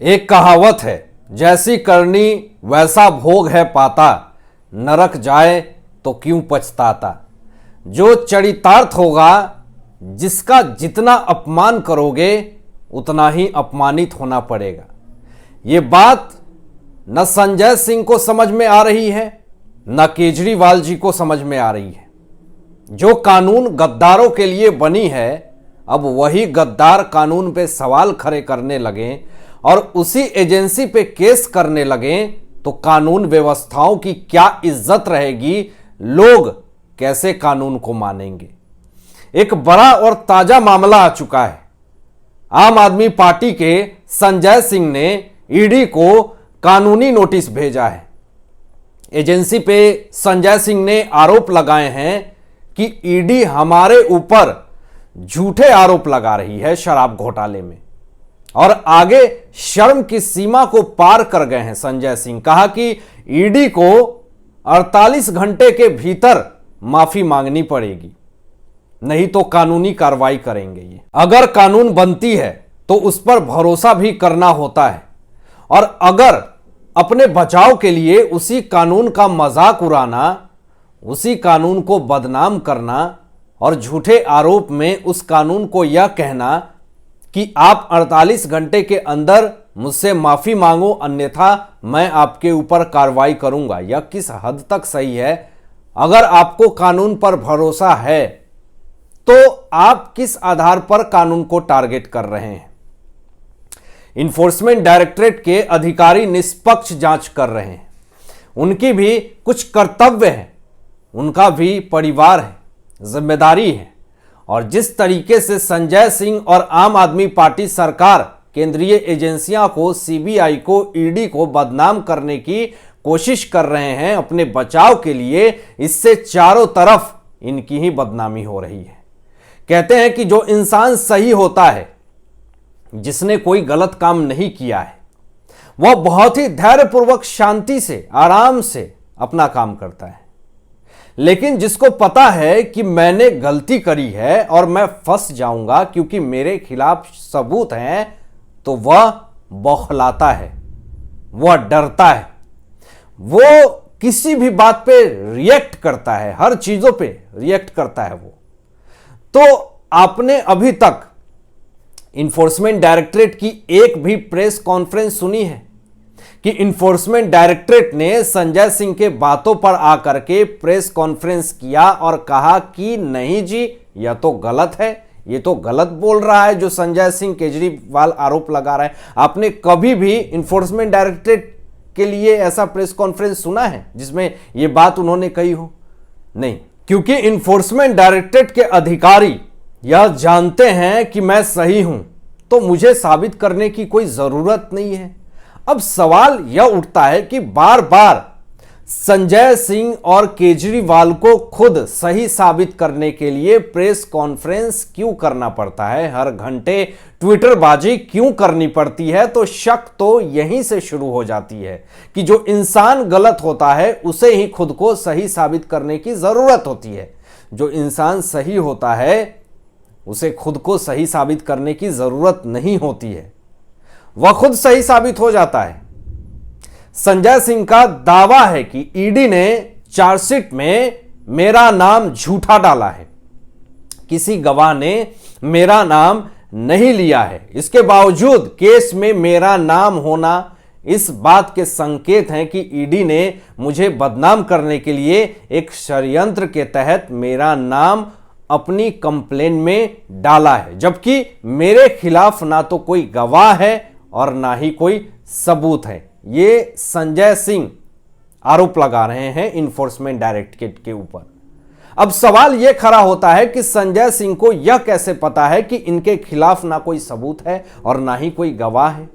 एक कहावत है, जैसी करनी वैसा भोग है पाता, नरक जाए तो क्यों पछताता। जो चरितार्थ होगा, जिसका जितना अपमान करोगे उतना ही अपमानित होना पड़ेगा। ये बात न संजय सिंह को समझ में आ रही है, न केजरीवाल जी को समझ में आ रही है। जो कानून गद्दारों के लिए बनी है, अब वही गद्दार कानून पे सवाल खड़े करने लगे और उसी एजेंसी पे केस करने लगे तो कानून व्यवस्थाओं की क्या इज्जत रहेगी, लोग कैसे कानून को मानेंगे। एक बड़ा और ताजा मामला आ चुका है। आम आदमी पार्टी के संजय सिंह ने ईडी को कानूनी नोटिस भेजा है। एजेंसी पे संजय सिंह ने आरोप लगाए हैं कि ईडी हमारे ऊपर झूठे आरोप लगा रही है शराब घोटाले में, और आगे शर्म की सीमा को पार कर गए हैं संजय सिंह। कहा कि ईडी को 48 घंटे के भीतर माफी मांगनी पड़ेगी, नहीं तो कानूनी कार्रवाई करेंगे। ये अगर कानून बनती है तो उस पर भरोसा भी करना होता है, और अगर अपने बचाव के लिए उसी कानून का मजाक उड़ाना, उसी कानून को बदनाम करना और झूठे आरोप में उस कानून को यह कहना कि आप 48 घंटे के अंदर मुझसे माफी मांगो अन्यथा मैं आपके ऊपर कार्रवाई करूंगा, यह किस हद तक सही है। अगर आपको कानून पर भरोसा है तो आप किस आधार पर कानून को टारगेट कर रहे हैं। इन्फोर्समेंट डायरेक्टरेट के अधिकारी निष्पक्ष जांच कर रहे हैं, उनकी भी कुछ कर्तव्य है, उनका भी परिवार है, जिम्मेदारी है। और जिस तरीके से संजय सिंह और आम आदमी पार्टी सरकार केंद्रीय एजेंसियों को, सीबीआई को, ईडी को बदनाम करने की कोशिश कर रहे हैं अपने बचाव के लिए, इससे चारों तरफ इनकी ही बदनामी हो रही है। कहते हैं कि जो इंसान सही होता है, जिसने कोई गलत काम नहीं किया है, वह बहुत ही धैर्यपूर्वक, शांति से, आराम से अपना काम करता है। लेकिन जिसको पता है कि मैंने गलती करी है और मैं फंस जाऊंगा क्योंकि मेरे खिलाफ सबूत हैं, तो वह बौखलाता है, वह डरता है, वो किसी भी बात पे रिएक्ट करता है, हर चीजों पे रिएक्ट करता है वो। तो आपने अभी तक इन्फोर्समेंट डायरेक्टरेट की एक भी प्रेस कॉन्फ्रेंस सुनी है कि इन्फोर्समेंट डायरेक्टरेट ने संजय सिंह के बातों पर आकर के प्रेस कॉन्फ्रेंस किया और कहा कि नहीं जी, यह तो गलत है, यह तो गलत बोल रहा है जो संजय सिंह, केजरीवाल आरोप लगा रहा है। आपने कभी भी इन्फोर्समेंट डायरेक्टरेट के लिए ऐसा प्रेस कॉन्फ्रेंस सुना है जिसमें यह बात उन्होंने कही हो? नहीं, क्योंकि इन्फोर्समेंट डायरेक्टरेट के अधिकारी यह जानते हैं कि मैं सही हूं, तो मुझे साबित करने की कोई जरूरत नहीं है। अब सवाल यह उठता है कि बार बार संजय सिंह और केजरीवाल को खुद सही साबित करने के लिए प्रेस कॉन्फ्रेंस क्यों करना पड़ता है, हर घंटे ट्विटरबाजी क्यों करनी पड़ती है। तो शक तो यहीं से शुरू हो जाती है कि जो इंसान गलत होता है उसे ही खुद को सही साबित करने की जरूरत होती है। जो इंसान सही होता है उसे खुद को सही साबित करने की जरूरत नहीं होती है, वह खुद सही साबित हो जाता है। संजय सिंह का दावा है कि ईडी ने चार्जशीट में मेरा नाम झूठा डाला है, किसी गवाह ने मेरा नाम नहीं लिया है। इसके बावजूद केस में मेरा नाम होना इस बात के संकेत हैं कि ईडी ने मुझे बदनाम करने के लिए एक षड्यंत्र के तहत मेरा नाम अपनी कंप्लेन में डाला है, जबकि मेरे खिलाफ ना तो कोई गवाह है और ना ही कोई सबूत है। ये संजय सिंह आरोप लगा रहे हैं इन्फोर्समेंट डायरेक्टरेट के ऊपर। अब सवाल यह खड़ा होता है कि संजय सिंह को यह कैसे पता है कि इनके खिलाफ ना कोई सबूत है और ना ही कोई गवाह है।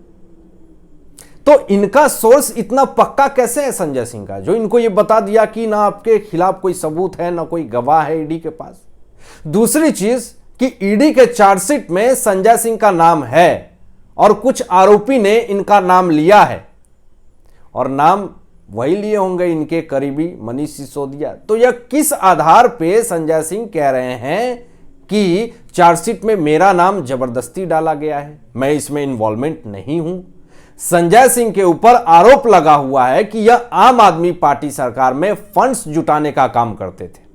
तो इनका सोर्स इतना पक्का कैसे है संजय सिंह का, जो इनको यह बता दिया कि ना आपके खिलाफ कोई सबूत है ना कोई गवाह है ईडी के पास। दूसरी चीज कि ईडी के चार्जशीट में संजय सिंह का नाम है और कुछ आरोपी ने इनका नाम लिया है, और नाम वही लिए होंगे इनके करीबी मनीष सिसोदिया। तो यह किस आधार पे संजय सिंह कह रहे हैं कि चार्जशीट में मेरा नाम जबरदस्ती डाला गया है, मैं इसमें इन्वॉल्वमेंट नहीं हूं। संजय सिंह के ऊपर आरोप लगा हुआ है कि यह आम आदमी पार्टी सरकार में फंड्स जुटाने का काम करते थे,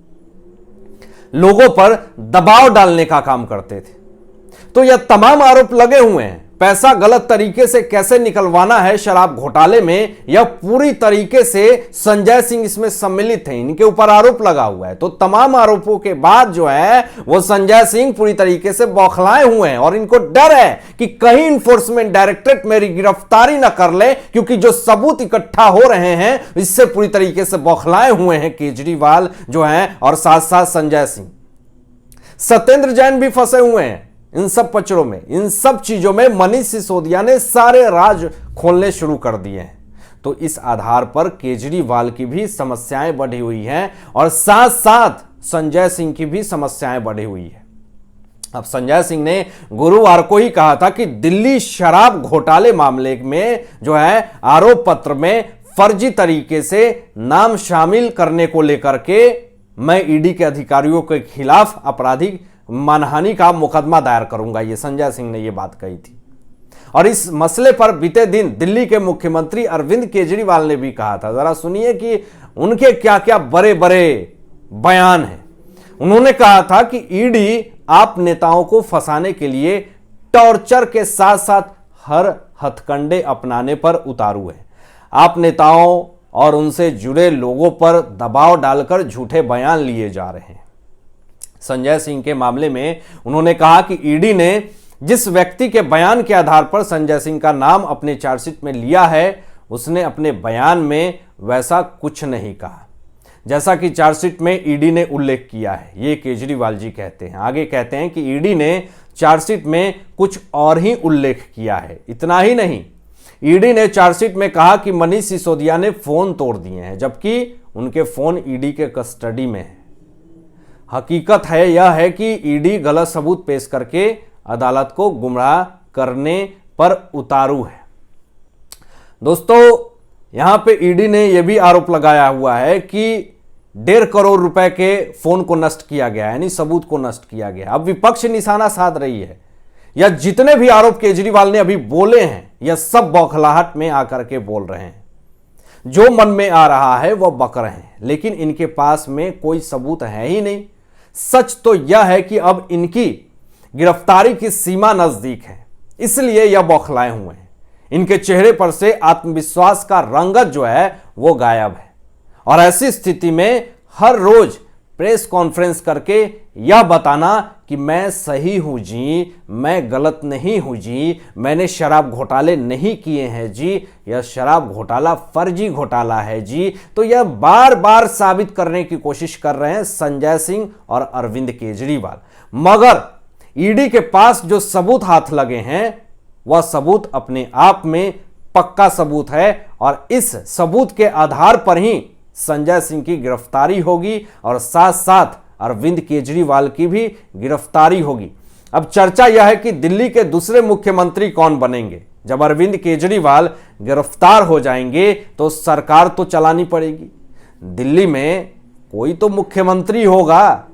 लोगों पर दबाव डालने का काम करते थे। तो यह तमाम आरोप लगे हुए हैं। पैसा गलत तरीके से कैसे निकलवाना है शराब घोटाले में, यह पूरी तरीके से संजय सिंह इसमें सम्मिलित हैं, इनके ऊपर आरोप लगा हुआ है। तो तमाम आरोपों के बाद जो है वो संजय सिंह पूरी तरीके से बौखलाए हुए हैं और इनको डर है कि कहीं इंफोर्समेंट डायरेक्टरेट मेरी गिरफ्तारी ना कर ले, क्योंकि जो सबूत इकट्ठा हो रहे हैं इससे पूरी तरीके से बौखलाए हुए हैं केजरीवाल जो है और साथ साथ संजय सिंह। सत्येंद्र जैन भी फंसे हुए हैं इन सब पचड़ों में, इन सब चीजों में मनीष सिसोदिया ने सारे राज खोलने शुरू कर दिए हैं। तो इस आधार पर केजरीवाल की भी समस्याएं बढ़ी हुई हैं और साथ साथ संजय सिंह की भी समस्याएं बढ़ी हुई है। अब संजय सिंह ने गुरुवार को ही कहा था कि दिल्ली शराब घोटाले मामले में जो है आरोप पत्र में फर्जी तरीके से नाम शामिल करने को लेकर के मैं ईडी के अधिकारियों के खिलाफ आपराधिक मानहानि का मुकदमा दायर करूंगा, ये संजय सिंह ने ये बात कही थी। और इस मसले पर बीते दिन दिल्ली के मुख्यमंत्री अरविंद केजरीवाल ने भी कहा था। जरा सुनिए कि उनके क्या क्या बड़े बड़े बयान हैं। उन्होंने कहा था कि ईडी आप नेताओं को फंसाने के लिए टॉर्चर के साथ साथ हर हथकंडे अपनाने पर उतारू है। आप नेताओं और उनसे जुड़े लोगों पर दबाव डालकर झूठे बयान लिए जा रहे हैं। संजय सिंह के मामले में उन्होंने कहा कि ईडी ने जिस व्यक्ति के बयान के आधार पर संजय सिंह का नाम अपने चार्जशीट में लिया है, उसने अपने बयान में वैसा कुछ नहीं कहा जैसा कि चार्जशीट में ईडी ने उल्लेख किया है, ये केजरीवाल जी कहते हैं। आगे कहते हैं कि ईडी ने चार्जशीट में कुछ और ही उल्लेख किया है। इतना ही नहीं, ईडी ने चार्जशीट में कहा कि मनीष सिसोदिया ने फोन तोड़ दिए हैं, जबकि उनके फोन ईडी के कस्टडी में है। हकीकत है यह है कि ईडी गलत सबूत पेश करके अदालत को गुमराह करने पर उतारू है। दोस्तों, यहां पे ईडी ने यह भी आरोप लगाया हुआ है कि 1.5 करोड़ रुपए के फोन को नष्ट किया गया, यानी सबूत को नष्ट किया गया। अब विपक्ष निशाना साध रही है। या जितने भी आरोप केजरीवाल ने अभी बोले हैं, यह सब बौखलाहट में आकर के बोल रहे हैं। जो मन में आ रहा है वह बक रहे हैं, लेकिन इनके पास में कोई सबूत है ही नहीं। सच तो यह है कि अब इनकी गिरफ्तारी की सीमा नजदीक है, इसलिए यह बौखलाए हुए हैं। इनके चेहरे पर से आत्मविश्वास का रंगत जो है वो गायब है। और ऐसी स्थिति में हर रोज प्रेस कॉन्फ्रेंस करके यह बताना कि मैं सही हूं जी, मैं गलत नहीं हूं जी, मैंने शराब घोटाले नहीं किए हैं जी, यह शराब घोटाला फर्जी घोटाला है जी, तो यह बार बार साबित करने की कोशिश कर रहे हैं संजय सिंह और अरविंद केजरीवाल। मगर ईडी के पास जो सबूत हाथ लगे हैं वह सबूत अपने आप में पक्का सबूत है और इस सबूत के आधार पर ही संजय सिंह की गिरफ्तारी होगी और साथ साथ अरविंद केजरीवाल की भी गिरफ्तारी होगी। अब चर्चा यह है कि दिल्ली के दूसरे मुख्यमंत्री कौन बनेंगे। जब अरविंद केजरीवाल गिरफ्तार हो जाएंगे तो सरकार तो चलानी पड़ेगी, दिल्ली में कोई तो मुख्यमंत्री होगा।